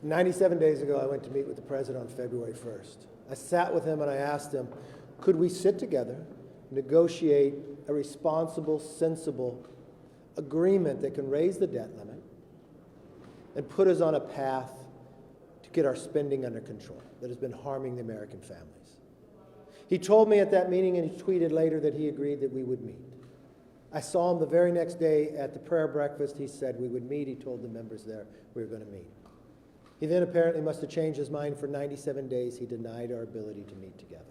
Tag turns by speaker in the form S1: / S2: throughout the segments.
S1: 97 days ago, I went to meet with the president on February 1st. I sat with him and I asked him, could we sit together, negotiate a responsible, sensible agreement that can raise the debt limit and put us on a path to get our spending under control that has been harming the American families. He told me at that meeting, and he tweeted later, that he agreed that we would meet. I saw him the very next day at the prayer breakfast. He said we would meet. He told the members there we were going to meet. He then apparently must have changed his mind. For 97 days, he denied our ability to meet together.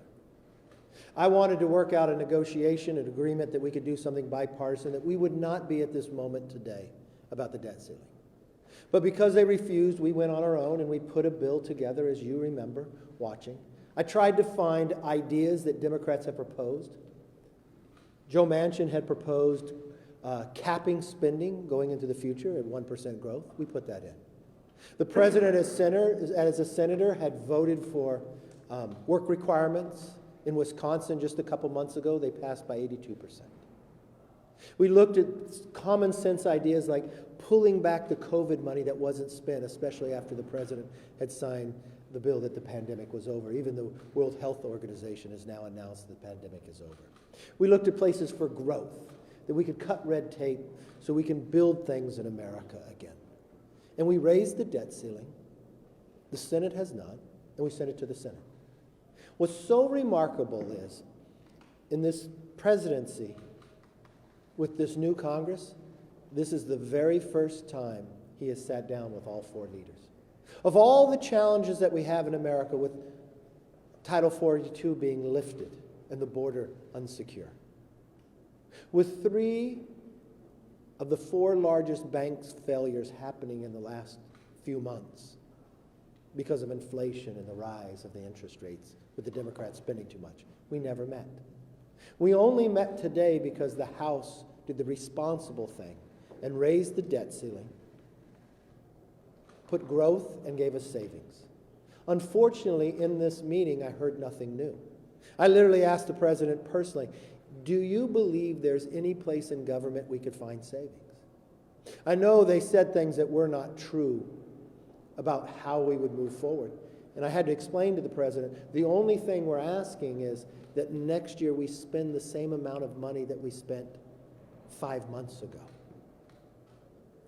S1: I wanted to work out a negotiation, an agreement that we could do something bipartisan, that we would not be at this moment today about the debt ceiling. But because they refused, we went on our own and we put a bill together, as you remember watching. I tried to find ideas that Democrats have proposed. Joe Manchin had proposed capping spending going into the future at 1% growth. We put that in. The president, as a senator, had voted for work requirements. In Wisconsin just a couple months ago, they passed by 82%. We looked at common sense ideas like pulling back the COVID money that wasn't spent, especially after the president had signed the bill that the pandemic was over. Even the World Health Organization has now announced the pandemic is over. We looked at places for growth, that we could cut red tape so we can build things in America again. And we raised the debt ceiling. The Senate has not, and we sent it to the Senate. What's so remarkable is, in this presidency, with this new Congress, this is the very first time he has sat down with all four leaders. Of all the challenges that we have in America, with Title 42 being lifted and the border unsecure, with 3 of the 4 largest banks' failures happening in the last few months because of inflation and the rise of the interest rates, with the Democrats spending too much, we never met. We only met today because the House did the responsible thing and raised the debt ceiling, put growth, and gave us savings. Unfortunately, in this meeting, I heard nothing new. I literally asked the president personally, do you believe there's any place in government we could find savings? I know they said things that were not true about how we would move forward. And I had to explain to the president, the only thing we're asking is that next year we spend the same amount of money that we spent 5 months ago.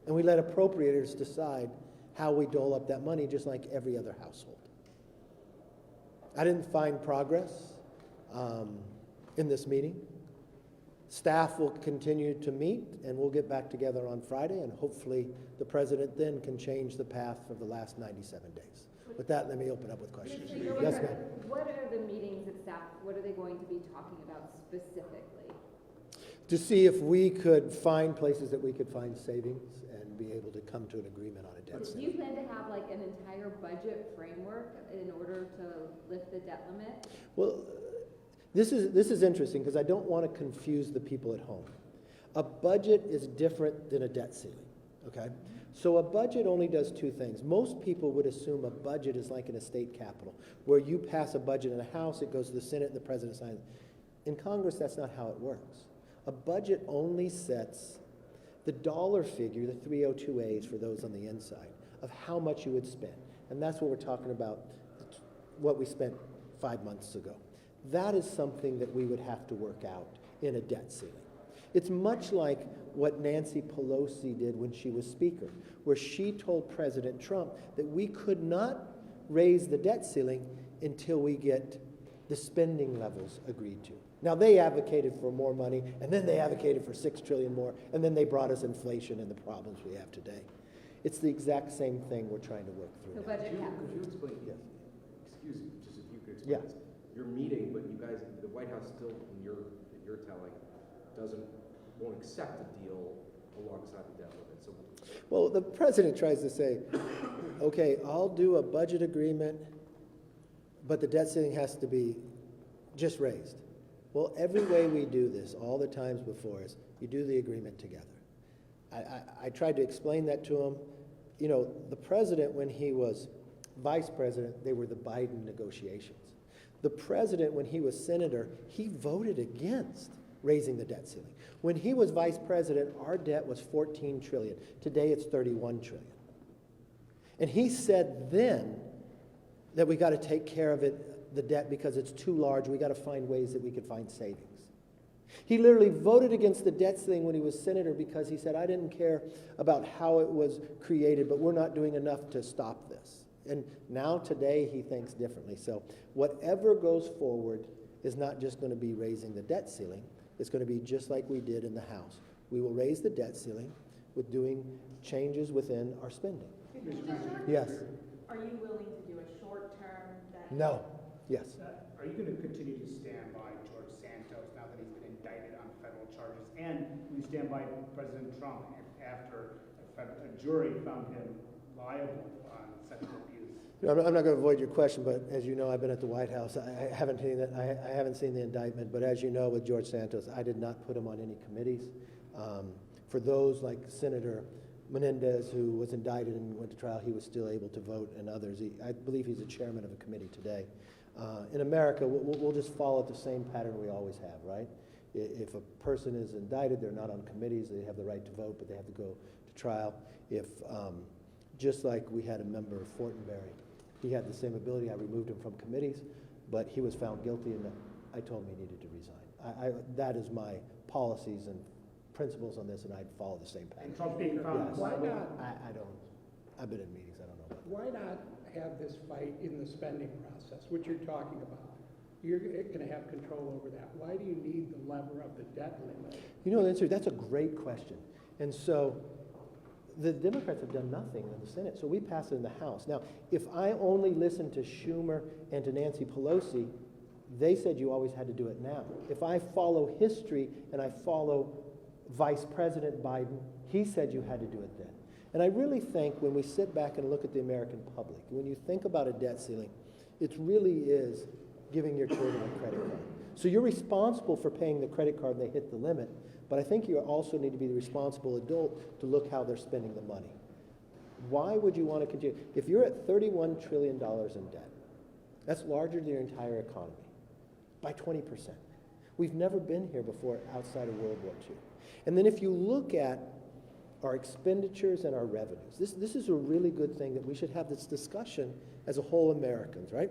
S1: And we let appropriators decide how we dole up that money, just like every other household. I didn't find progress in this meeting. Staff will continue to meet, and we'll get back together on Friday, and hopefully the president then can change the path of the last 97 days. With that, let me open up with questions. Yes, ma'am.
S2: What are the meetings that staff, what are they going to be talking about specifically?
S1: To see if we could find places that we could find savings and be able to come to an agreement on a debt ceiling.
S2: Do you plan to have like an entire budget framework in order to lift the debt limit?
S1: Well, this is interesting because I don't want to confuse the people at home. A budget is different than a debt ceiling, okay? So a budget only does 2 things. Most people would assume a budget is like an estate capital, where you pass a budget in a House, it goes to the Senate, and the president signs it. In Congress, that's not how it works. A budget only sets the dollar figure, the 302As for those on the inside, of how much you would spend. And that's what we're talking about, what we spent 5 months ago. That is something that we would have to work out in a debt ceiling. It's much like what Nancy Pelosi did when she was Speaker, where she told President Trump that we could not raise the debt ceiling until we get the spending levels agreed to. Now, they advocated for more money, and then they advocated for $6 trillion more, and then they brought us inflation and the problems we have today. It's the exact same thing we're trying to work through.
S2: So budget cap.
S3: Could you explain?
S1: Yes.
S3: Excuse me, just if you could explain.
S1: Yeah.
S3: Your meeting, but you guys, the White House still, in you're telling, won't accept the deal alongside the debt limit. So,
S1: well, the president tries to say, okay, I'll do a budget agreement, but the debt ceiling has to be just raised. Well, every way we do this, all the times before, is you do the agreement together. I tried to explain that to him. You know, the president, when he was vice president, they were the Biden negotiations. The president, when he was senator, he voted against raising the debt ceiling. When he was vice president, our debt was $14 trillion. Today it's $31 trillion. And he said then that we got to take care of it, the debt, because it's too large. We got to find ways that we could find savings. He literally voted against the debt ceiling when he was senator because he said, I didn't care about how it was created, but we're not doing enough to stop this. And now today he thinks differently. So whatever goes forward is not just going to be raising the debt ceiling. It's going to be just like we did in the House. We will raise the debt ceiling with doing changes within our spending. Yes.
S4: Are you willing to do a short term that?
S1: No. Yes.
S5: Are you going to continue to stand by George Santos now that he's been indicted on federal charges? And will you stand by President Trump after a jury found him liable on sexual abuse?
S1: I'm not going to avoid your question, but as you know, I've been at the White House. I haven't seen that. I haven't seen the indictment, but as you know, with George Santos, I did not put him on any committees. For those like Senator Menendez, who was indicted and went to trial, he was still able to vote, and others. I believe he's a chairman of a committee today. In America, we'll just follow the same pattern we always have, right? If a person is indicted, they're not on committees, they have the right to vote, but they have to go to trial. If, just like we had a member of Fortenberry, he had the same ability. I removed him from committees, but he was found guilty, and I told him he needed to resign. That is my policies and principles on this, and I'd follow the same pattern.
S5: And Trump being found
S1: Yes.
S6: Why not,
S1: I don't, I've been in meetings, I don't know about that.
S6: why not have this fight in the spending process, which you're talking about? You're going to have control over that. Why do you need the lever of the debt limit?
S1: You know, that's a great question. And so the Democrats have done nothing in the Senate, so we passed it in the House. Now, if I only listened to Schumer and to Nancy Pelosi, they said you always had to do it now. If I follow history and I follow Vice President Biden, he said you had to do it then. And I really think when we sit back and look at the American public, when you think about a debt ceiling, it really is giving your children a credit card. So you're responsible for paying the credit card when they hit the limit, but I think you also need to be the responsible adult to look how they're spending the money. Why would you want to continue? If you're at $31 trillion in debt, that's larger than your entire economy by 20%. We've never been here before outside of World War II. And then if you look at our expenditures and our revenues, this is a really good thing that we should have this discussion as a whole Americans, right?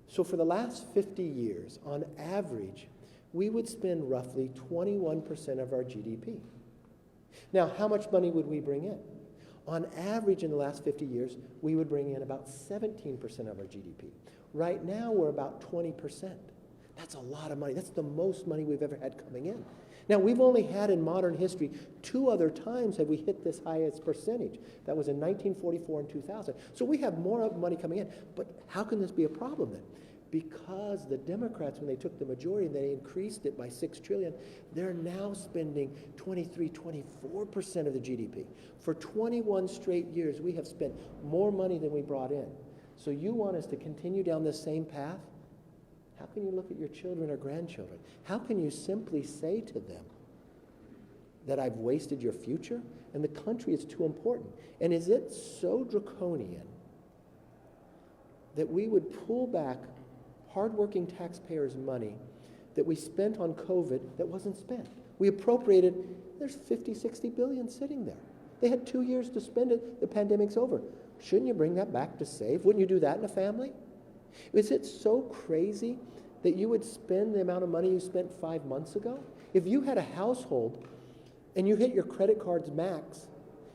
S1: So for the last 50 years, on average, we would spend roughly 21% of our GDP. Now, how much money would we bring in? On average, in the last 50 years, we would bring in about 17% of our GDP. Right now, we're about 20%. That's a lot of money. That's the most money we've ever had coming in. Now, we've only had in modern history 2 other times have we hit this highest percentage. That was in 1944 and 2000. So we have more money coming in. But how can this be a problem then? Because the Democrats, when they took the majority and they increased it by $6 trillion, they're now spending 23, 24% of the GDP. For 21 straight years, we have spent more money than we brought in. So you want us to continue down this same path? How can you look at your children or grandchildren? How can you simply say to them that I've wasted your future? And the country is too important. And is it so draconian that we would pull back hardworking taxpayers' money that we spent on COVID that wasn't spent? We appropriated, there's 50, 60 billion sitting there. They had 2 years to spend it, the pandemic's over. Shouldn't you bring that back to save? Wouldn't you do that in a family? Is it so crazy that you would spend the amount of money you spent 5 months ago? If you had a household and you hit your credit card's max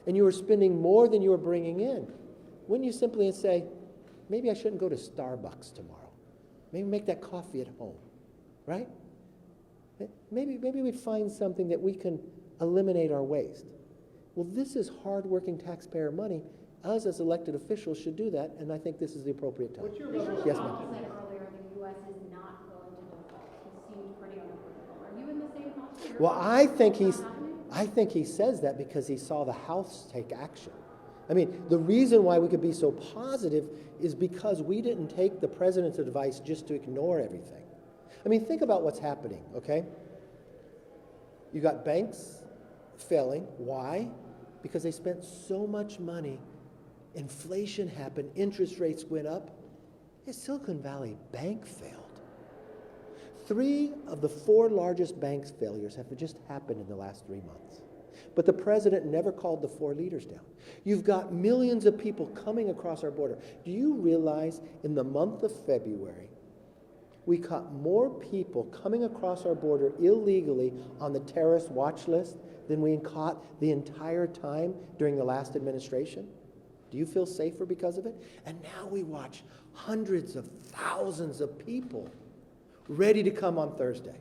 S1: and you were spending more than you were bringing in, wouldn't you simply say, maybe I shouldn't go to Starbucks tomorrow? Maybe make that coffee at home, right? Maybe we'd find something that we can eliminate our waste. Well, this is hardworking taxpayer money. Us as elected officials should do that, and I think this is the appropriate time.
S6: What's your
S2: Mr.
S1: Yes,
S2: Trump
S1: ma'am.
S2: said earlier the U.S. is not going to default. He seemed pretty unequivocal. Are you in the same posture? You're
S1: Well,
S2: confident
S1: I think he says that because he saw the House take action. I mean, the reason why we could be so positive is because we didn't take the president's advice just to ignore everything. I mean, think about what's happening, okay? You got banks failing. Why? Because they spent so much money. Inflation happened. Interest rates went up. And Silicon Valley Bank failed. 3 of the 4 largest banks failures have just happened in the last 3 months. But the president never called the 4 leaders down. You've got millions of people coming across our border. Do you realize in the month of February, we caught more people coming across our border illegally on the terrorist watch list than we caught the entire time during the last administration? Do you feel safer because of it? And now we watch hundreds of thousands of people ready to come on Thursday.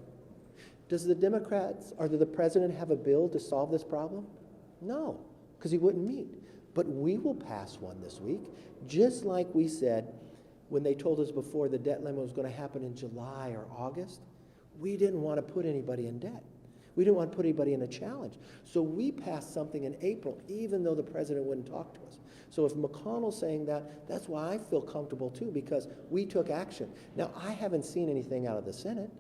S1: Does the Democrats or does the president have a bill to solve this problem? No, because he wouldn't meet. But we will pass one this week, just like we said when they told us before the debt limit was going to happen in July or August. We didn't want to put anybody in debt. We didn't want to put anybody in a challenge. So we passed something in April, even though the president wouldn't talk to us. So if McConnell's saying that, that's why I feel comfortable too, because we took action. Now, I haven't seen anything out of the Senate,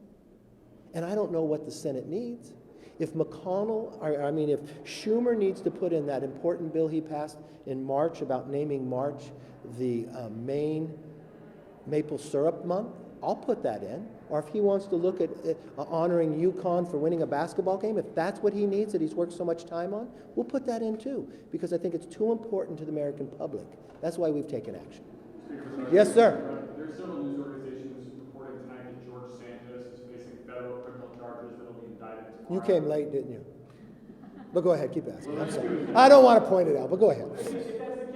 S1: and I don't know what the Senate needs. If if Schumer needs to put in that important bill he passed in March about naming March the Maine maple syrup month, I'll put that in. Or if he wants to look at honoring UConn for winning a basketball game, if that's what he needs, that he's worked so much time on, we'll put that in too, because I think it's too important to the American public. That's why we've taken action. Yes, sir.
S7: There are several news organizations reporting tonight that George Santos is facing federal criminal charges that will be indicted tomorrow.
S1: You came late, didn't you? But go ahead, keep asking. I'm sorry. I don't want to point it out, but go ahead.
S7: If that's the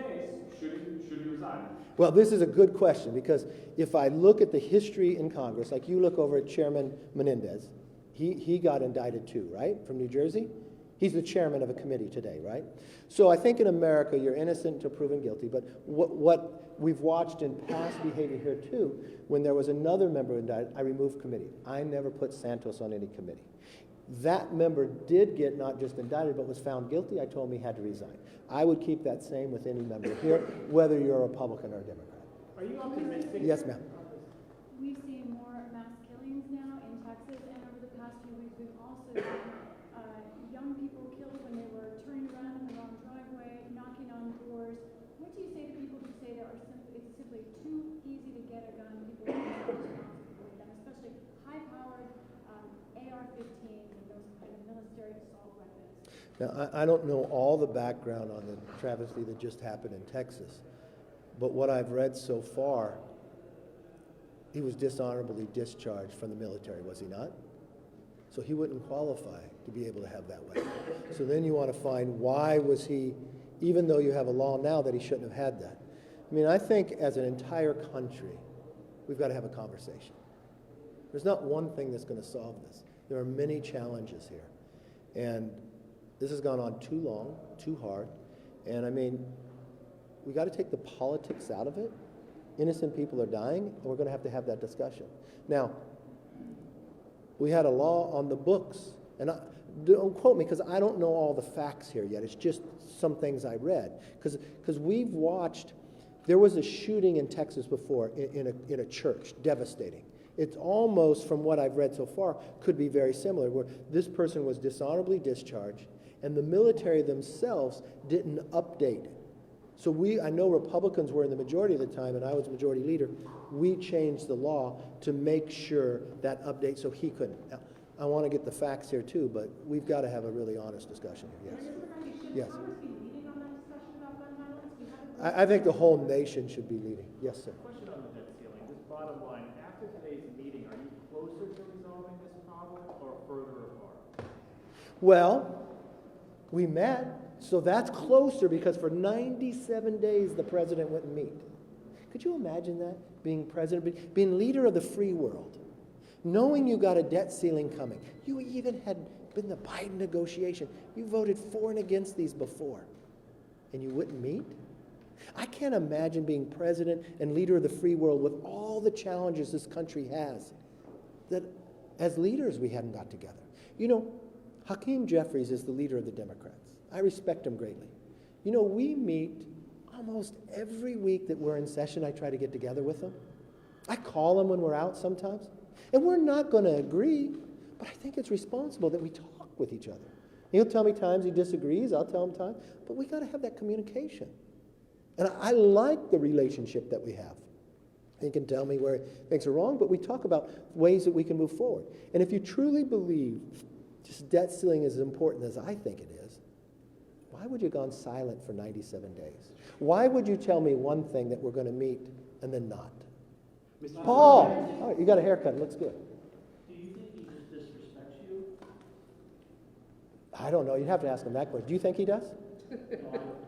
S7: case, should he resign?
S1: Well, this is a good question, because if I look at the history in Congress, like you look over at Chairman Menendez, he got indicted too, right, from New Jersey? He's the chairman of a committee today, right? So I think in America, you're innocent until proven guilty, but what we've watched in past behavior here too, when there was another member indicted, I removed committee. I never put Santos on any committee. That member did get not just indicted, but was found guilty. I told him he had to resign. I would keep that same with any member here, whether you're a Republican or a Democrat.
S5: Are you optimistic?
S1: Yes, ma'am.
S8: We've seen more mass killings now in Texas, and over the past few weeks, we've also seen young people killed when they were turning around in the wrong driveway, knocking on doors. What do you say to people who say it's simply too easy to get a gun? People are not responsible for them, especially high-powered AR-15s and those kind of military assault weapons.
S1: Now, I don't know all the background on the travesty that just happened in Texas, but what I've read so far, he was dishonorably discharged from the military, was he not? So he wouldn't qualify to be able to have that weapon. So then you want to find why was he, even though you have a law now that he shouldn't have had that. I mean, I think as an entire country, we've got to have a conversation. There's not one thing that's going to solve this. There are many challenges here. And this has gone on too long, too hard. And I mean, we got to take the politics out of it. Innocent people are dying, and we're going to have that discussion. Now, we had a law on the books, and don't quote me because I don't know all the facts here yet. It's just some things I read. Because we've watched, there was a shooting in Texas before in a church, devastating. It's almost, from what I've read so far, could be very similar, where this person was dishonorably discharged, and the military themselves didn't update. So I know Republicans were in the majority of the time, and I was majority leader. We changed the law to make sure that update so he couldn't. Now, I want to get the facts here too, but we've got to have a really honest discussion here. Yes. Yes.
S4: Congress be leading on that discussion about gun violence?
S1: I think the whole nation should be leading. Yes, sir.
S7: Question on the debt ceiling. Just bottom line, after today's meeting, are you closer to resolving this problem or further apart?
S1: Well, we met, so that's closer because for 97 days the president wouldn't meet. Could you imagine that? Being president, being leader of the free world, knowing you got a debt ceiling coming. You even had been the Biden negotiation. You voted for and against these before, and you wouldn't meet? I can't imagine being president and leader of the free world with all the challenges this country has, that as leaders we hadn't got together. You know, Hakeem Jeffries is the leader of the Democrats. I respect him greatly. You know, we meet almost every week that we're in session. I try to get together with him. I call him when we're out sometimes. And we're not going to agree, but I think it's responsible that we talk with each other. He'll tell me times he disagrees, I'll tell him times, but we got to have that communication. And I like the relationship that we have. He can tell me where things are wrong, but we talk about ways that we can move forward. And if you truly believe this debt ceiling is as important as I think it is, why would you have gone silent for 97 days? Why would you tell me one thing that we're going to meet and then not?
S3: Mr.
S1: Paul! Oh, you got a haircut. Looks good.
S9: Do you think he just disrespects you?
S1: I don't know. You'd have to ask him that question. Do you think he does?
S9: No,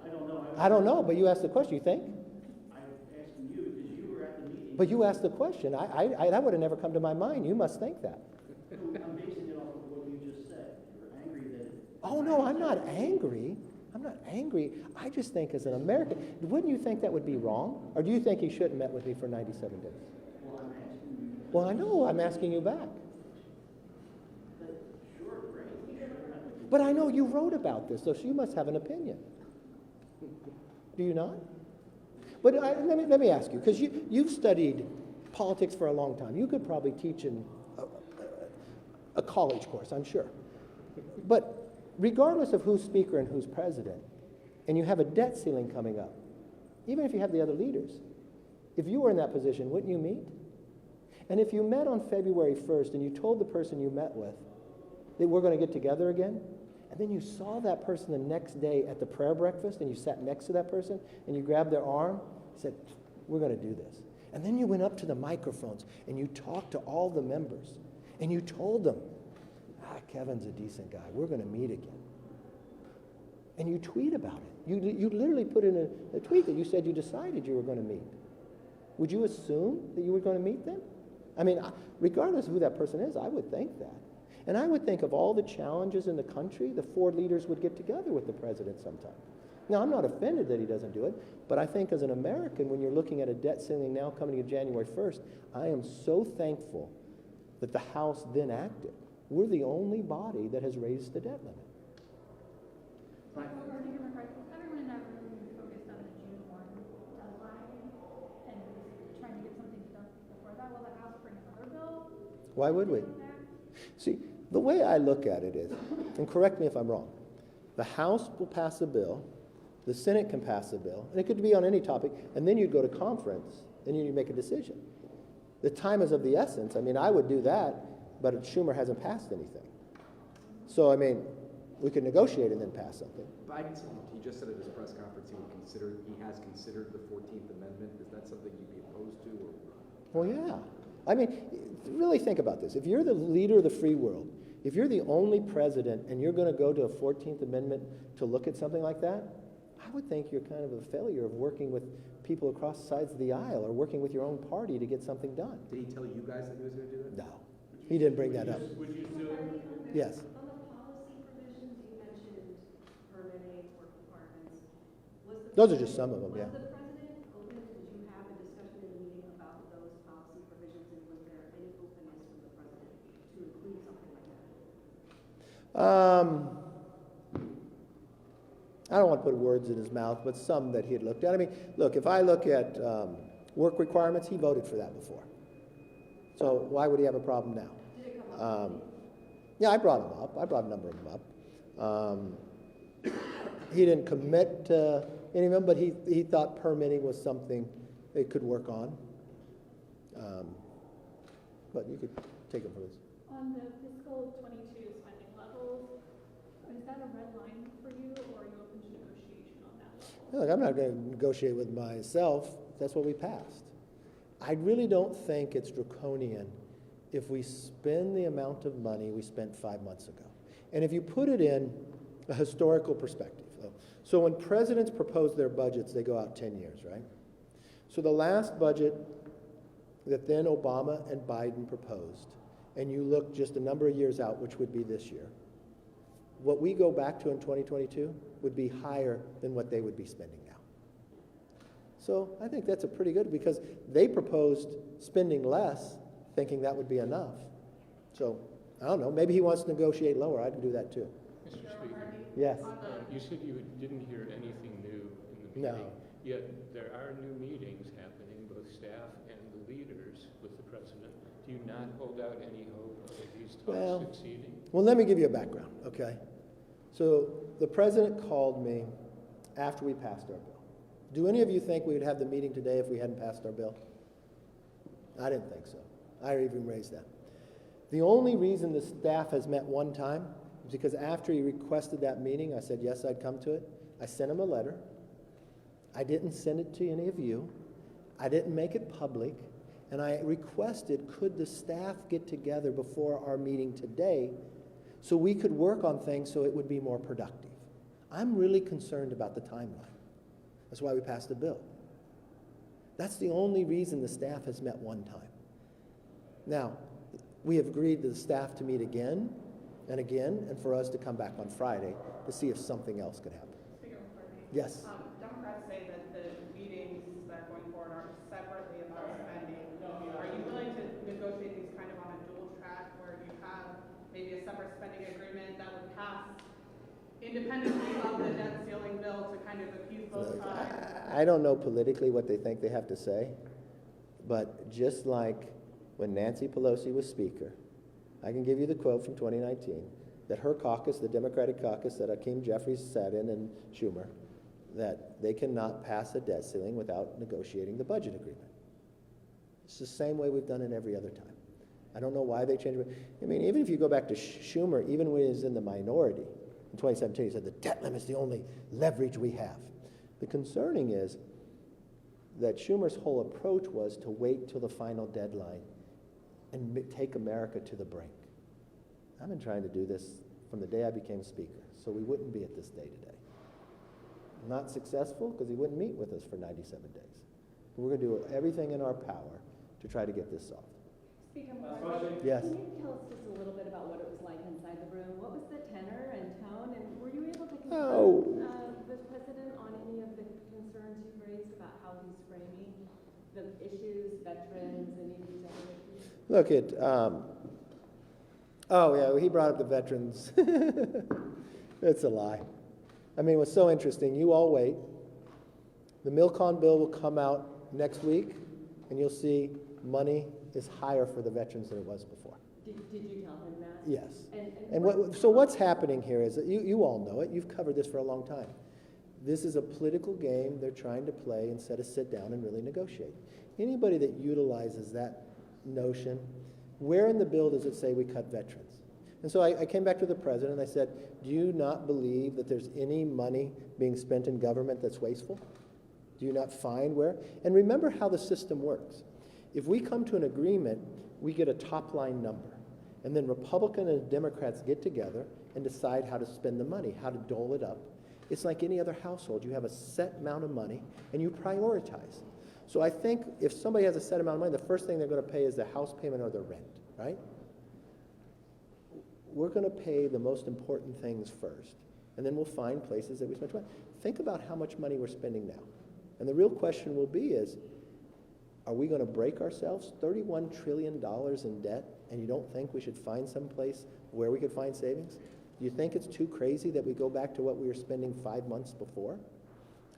S9: I don't know.
S1: I don't know, but you asked the question. You think?
S9: I'm asking you because you were at the meeting.
S1: But you asked the question. That would have never come to my mind. You must think that.
S9: I'm basing it off of what you just said. You're angry that.
S1: Oh, no, I'm not angry. I'm not angry. I just think as an American, wouldn't you think that would be wrong? Or do you think he shouldn't have met with me for 97 days?
S9: Well, I'm asking you.
S1: Well, I know. I'm asking you back.
S9: But sure, great. You should have.
S1: But I know you wrote about this, so you must have an opinion. Do you not? But let me ask you, because you've studied politics for a long time. You could probably teach in a college course, I'm sure. But regardless of who's speaker and who's president, and you have a debt ceiling coming up, even if you have the other leaders, if you were in that position, wouldn't you meet? And if you met on February 1st and you told the person you met with that we're going to get together again, and then you saw that person the next day at the prayer breakfast and you sat next to that person and you grabbed their arm, said, we're going to do this. And then you went up to the microphones and you talked to all the members and you told them, Kevin's a decent guy. We're going to meet again. And you tweet about it. You literally put in a tweet that you said you decided you were going to meet. Would you assume that you were going to meet them? I mean, regardless of who that person is, I would think that. And I would think of all the challenges in the country, the four leaders would get together with the president sometime. Now, I'm not offended that he doesn't do it, but I think as an American, when you're looking at a debt ceiling now coming to January 1st, I am so thankful that the House then acted. We're the only body that has raised the debt limit.
S8: Regarding McCarthy, everyone in that room focused on the June 1 deadline and trying to get something done before that. Will the House bring another bill?
S1: Why would we? See, the way I look at it is, and correct me if I'm wrong, the House will pass a bill, the Senate can pass a bill, and it could be on any topic, and then you'd go to conference, and you'd make a decision. The time is of the essence. I mean, I would do that, but Schumer hasn't passed anything. So, I mean, we could negotiate and then pass something.
S3: Biden said, he just said at his press conference he has considered the 14th Amendment. Is that something you'd be opposed to? Or?
S1: Well, yeah. I mean, really think about this. If you're the leader of the free world, if you're the only president and you're going to go to a 14th Amendment to look at something like that, I would think you're kind of a failure of working with people across sides of the aisle or working with your own party to get something done.
S3: Did he tell you guys that he was going to do that?
S1: No. He didn't bring that up.
S7: Would you sue him?
S1: Yes.
S4: On the policy provisions, you mentioned permitting work requirements.
S1: Those are just some of them, yeah.
S4: Was the president open? Did you have a discussion in the meeting about those policy provisions, and was there any openness from the president to include something like that?
S1: I don't want to put words in his mouth, but some that he had looked at. I mean, look, if I look at work requirements, he voted for that before. So why would he have a problem now?
S4: Did it come up?
S1: Yeah, I brought him up. I brought a number of them up. He didn't commit to any of them, but he thought permitting was something they could work on. But you could take it from this.
S8: On the fiscal 22 spending levels, is that a red line for you, or are you open to negotiation on that level?
S1: Look, I'm not going to negotiate with myself. That's what we passed. I really don't think it's draconian if we spend the amount of money we spent 5 months ago. And if you put it in a historical perspective. So when presidents propose their budgets, they go out 10 years, right? So the last budget that then Obama and Biden proposed, and you look just a number of years out, which would be this year, what we go back to in 2022 would be higher than what they would be spending now. So I think that's a pretty good, because they proposed spending less, thinking that would be enough. So I don't know, maybe he wants to negotiate lower. I'd do that too.
S10: Mr. Speaker,
S1: Yes.
S10: you said you didn't hear anything new in the
S1: No.
S10: meeting. Yet there are new meetings happening, both staff and the leaders with the president. Do you not hold out any hope of these talks succeeding?
S1: Well, let me give you a background, okay? So the president called me after we passed our bill. Do any of you think we would have the meeting today if we hadn't passed our bill? I didn't think so. I even raised that. The only reason the staff has met one time is because after he requested that meeting, I said yes, I'd come to it. I sent him a letter. I didn't send it to any of you. I didn't make it public. And I requested, could the staff get together before our meeting today so we could work on things so it would be more productive? I'm really concerned about the timeline. That's why we passed the bill. That's the only reason the staff has met one time. Now, we have agreed to the staff to meet again and again, and for us to come back on Friday to see if something else could happen.
S11: Speaker McCarthy.
S1: Yes?
S11: Democrats say that the meetings that are going forward are separately about spending. Are you willing to negotiate these kind of on a dual track where you have maybe a separate spending agreement that would pass independently of the debt ceiling bill to kind of appease both sides?
S1: I don't know politically what they think they have to say, but just like when Nancy Pelosi was Speaker, I can give you the quote from 2019, that her caucus, the Democratic caucus that Hakeem Jeffries sat in and Schumer, that they cannot pass a debt ceiling without negotiating the budget agreement. It's the same way we've done it every other time. I don't know why they changed it. I mean, even if you go back to Schumer, even when he was in the minority in 2017, he said the debt limit is the only leverage we have. The concerning is that Schumer's whole approach was to wait till the final deadline and take America to the brink. I've been trying to do this from the day I became Speaker, so we wouldn't be at this day today. Not successful because he wouldn't meet with us for 97 days. But we're going to do everything in our power to try to get this solved.
S2: Speaker McCarthy,
S1: Yes.
S2: can you tell us just a little bit about what it was like inside the room? What was the tenor and tone, and were you able to confront the president on any of the concerns you raised about how he's framing the issues, veterans, any of these other issues?
S1: Look at, oh yeah, he brought up the veterans. It's a lie. I mean, what's so interesting, you all wait. The Milcon bill will come out next week, and you'll see money is higher for the veterans than it was before.
S2: Did you tell him that?
S1: Yes.
S2: And
S1: So what's happening here is that you all know it. You've covered this for a long time. This is a political game they're trying to play instead of sit down and really negotiate. Anybody that utilizes that notion, where in the bill does it say we cut veterans? And so I came back to the president and I said, do you not believe that there's any money being spent in government that's wasteful? Do you not find where? And remember how the system works. If we come to an agreement, we get a top line number. And then Republicans and Democrats get together and decide how to spend the money, how to dole it up. It's like any other household. You have a set amount of money and you prioritize. So I think if somebody has a set amount of money, the first thing they're going to pay is the house payment or the rent, right? We're going to pay the most important things first, and then we'll find places that we spend money. Think about how much money we're spending now. And the real question will be is, are we going to break ourselves? $31 trillion in debt, and you don't think we should find some place where we could find savings? Do you think it's too crazy that we go back to what we were spending 5 months before?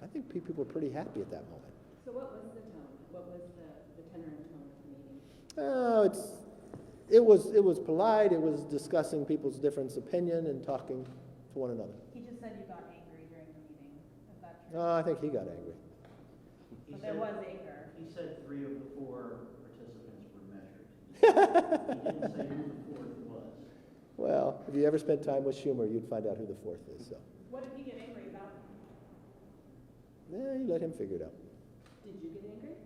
S1: I think people were pretty happy at that moment.
S2: So what was the tone? What was the tenor and tone of the meeting?
S1: Oh, it was polite. It was discussing people's different opinion and talking to one another.
S11: He just said you got angry during the meeting. Is that true?
S1: No, I think he got angry.
S11: So there was anger.
S9: He said 3 of the 4 participants were measured. He didn't say who the 4th was.
S1: Well, if you ever spent time with Schumer, you'd find out who the 4th is. So,
S11: What did he get angry about?
S1: yeah, you let him figure it out.
S2: Did you get angry?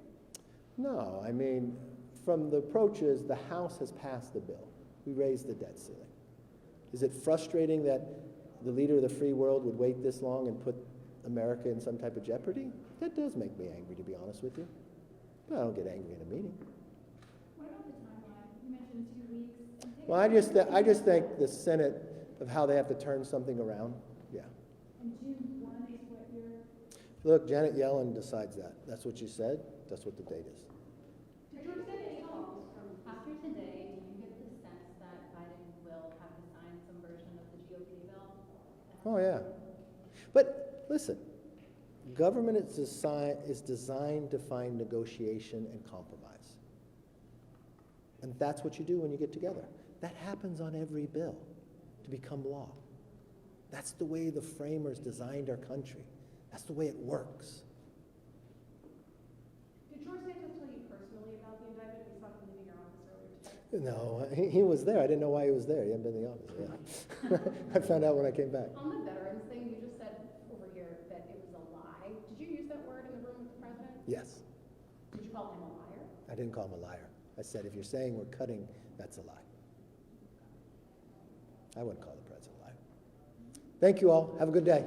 S1: No, I mean, from the approaches, the House has passed the bill. We raised the debt ceiling. Is it frustrating that the leader of the free world would wait this long and put America in some type of jeopardy? That does make me angry, to be honest with you. But I don't get angry in a meeting.
S8: What about the timeline? You mentioned 2 weeks.
S1: Well, I just think the Senate of how they have to turn something around. Yeah.
S8: And June 1 is what you're...
S1: Look, Janet Yellen decides that. That's what she said. That's what the date is.
S12: After today, do you get the sense that Biden will have to sign some version of the GOP bill?
S1: Oh, yeah. But listen, government is designed to find negotiation and compromise. And that's what you do when you get together. That happens on every bill to become law. That's the way the framers designed our country. That's the way it works.
S11: Did George Santos tell you personally about the indictment? We saw him leaving your office earlier today.
S1: No, he was there. I didn't know why he was there. He hadn't been in the office. Yeah. I found out when I came back.
S12: On the veterans thing, you just said over here that
S1: Yes.
S12: Did you call him a liar?
S1: I didn't call him a liar. I said, if you're saying we're cutting, that's a lie. I wouldn't call the president a liar. Thank you all. Have a good day.